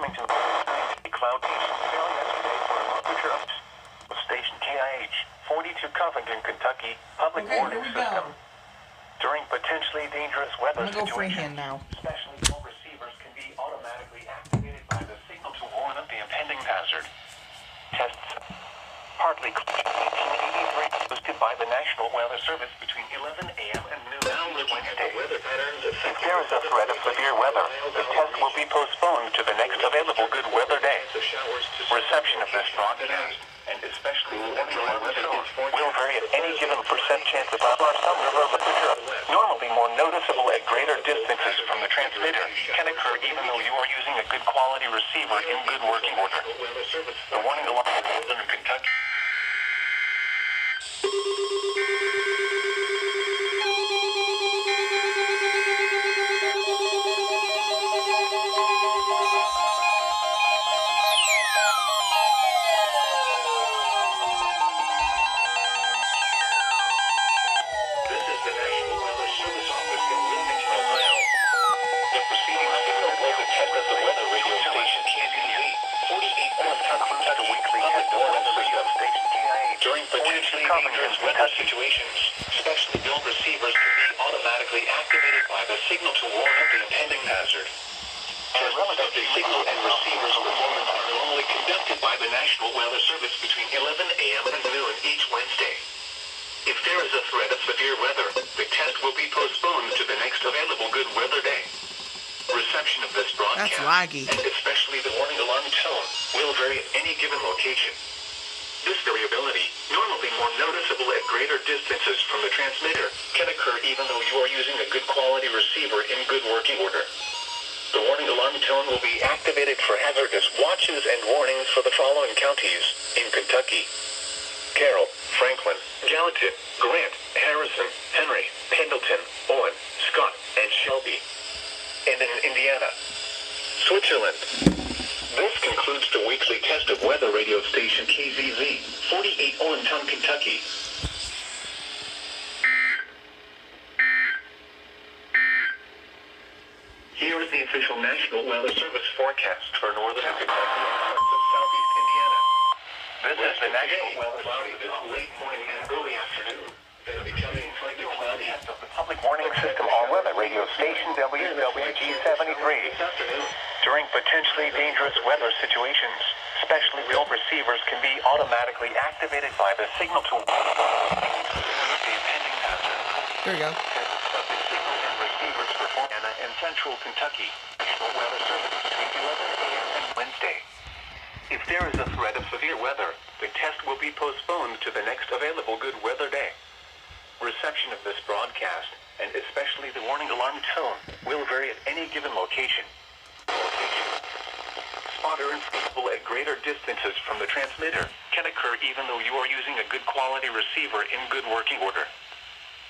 Wilmington, cloudy fell yesterday for a temperature of station KIH, 42 Covington, Kentucky, public warning system. During potentially dangerous weather situations, especially when receivers can be automatically activated by the signal to warn of the impending hazard. Tests partly cloudy 1883 posted by the National Weather Service between 11 a.m. and noon each Wednesday. If there is a threat of severe weather, the test will be postponed to the next available good weather day. Reception of this broadcast, and especially the weather zone, will vary at any given percent chance of some river temperature, normally more noticeable at greater distances from the transmitter, can occur even though you are using a good quality receiver in good working order. The warning alarm is in Kentucky. During potentially dangerous weather situations, specially built receivers can be automatically activated by the signal to warn of the impending hazard. Tests of the signal and receiver's performance are normally conducted by the National Weather Service between 11 a.m. and noon each Wednesday. If there is a threat of severe weather, the test will be postponed to the next available good weather day. Reception of this broadcast, and especially the warning alarm tone, will vary at any given location. This variability, normally more noticeable at greater distances from the transmitter, can occur even though you are using a good quality receiver in good working order. The warning alarm tone will be activated for hazardous watches and warnings for the following counties in Kentucky: Carroll, Franklin, Gallatin, Grant, Harrison, Henry, Pendleton, Owen, Scott, and Shelby. And in Indiana, Switzerland. This concludes the weekly test of weather radio station KZZ, 48 Owentown, Kentucky. Here is the official National Weather Service forecast for northern Kentucky and parts of southeast Indiana. This is the National Weather Service this late morning and early afternoon. Then becoming slightly cloudy. Of the public warning system all-weather radio station WWG-73. During potentially dangerous weather situations, specially built receivers can be automatically activated by the signal to warn of the impending hazard. There you go. Of the signal and receivers for Indiana and Central Kentucky. National Weather Service between 11 a.m. and Wednesday. If there is a threat of severe weather, the test will be postponed to the next available good weather day. Reception of this broadcast, and especially the warning alarm tone, will vary at any given location. Spotter and visible at greater distances from the transmitter can occur even though you are using a good quality receiver in good working order.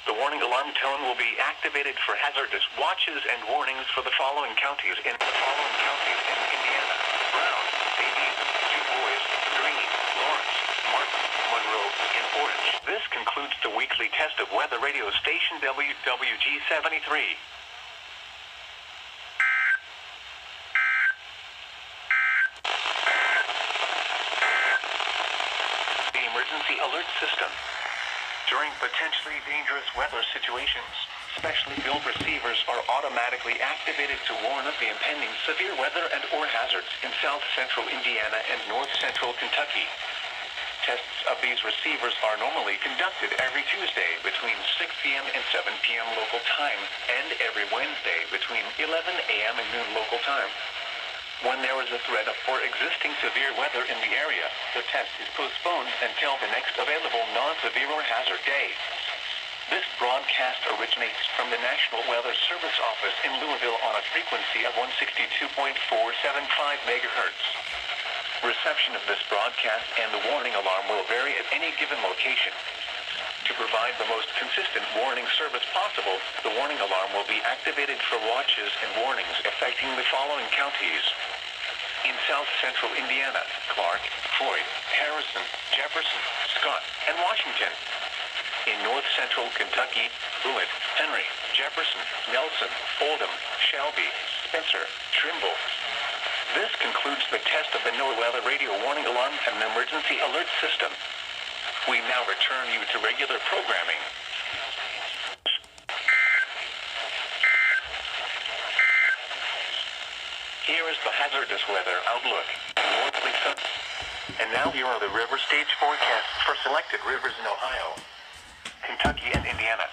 The warning alarm tone will be activated for hazardous watches and warnings for the following counties in Indiana: Brown, Davies, DuBois, Greene, Lawrence, Martin, Monroe, and Orange. This concludes the weekly test of weather radio station WWG-73. The emergency alert system. During potentially dangerous weather situations, specially built receivers are automatically activated to warn of the impending severe weather and or hazards in south central Indiana and north central Kentucky. Tests of these receivers are normally conducted every Tuesday between 6 p.m. and 7 p.m. local time, and every Wednesday between 11 a.m. and noon local time. When there is a threat for existing severe weather in the area, the test is postponed until the next available non-severe or hazard day. This broadcast originates from the National Weather Service office in Louisville on a frequency of 162.475 megahertz. Reception of this broadcast and the warning alarm will vary at any given location. To provide the most consistent warning service possible, the warning alarm will be activated for watches and warnings affecting the following counties. In south central Indiana: Clark, Floyd, Harrison, Jefferson, Scott, and Washington. In north central Kentucky: Blewett, Henry, Jefferson, Nelson, Oldham, Shelby, Spencer, Trimble. This concludes the test of the NOAA weather radio warning alarm and emergency alert system. We now return you to regular programming. Here is the hazardous weather outlook. Northerly sun. And now here are the river stage forecasts for selected rivers in Ohio, Kentucky, and Indiana.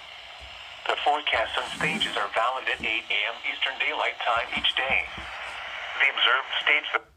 The forecasts on stages are valid at 8 a.m. Eastern Daylight Time each day. The observed stage...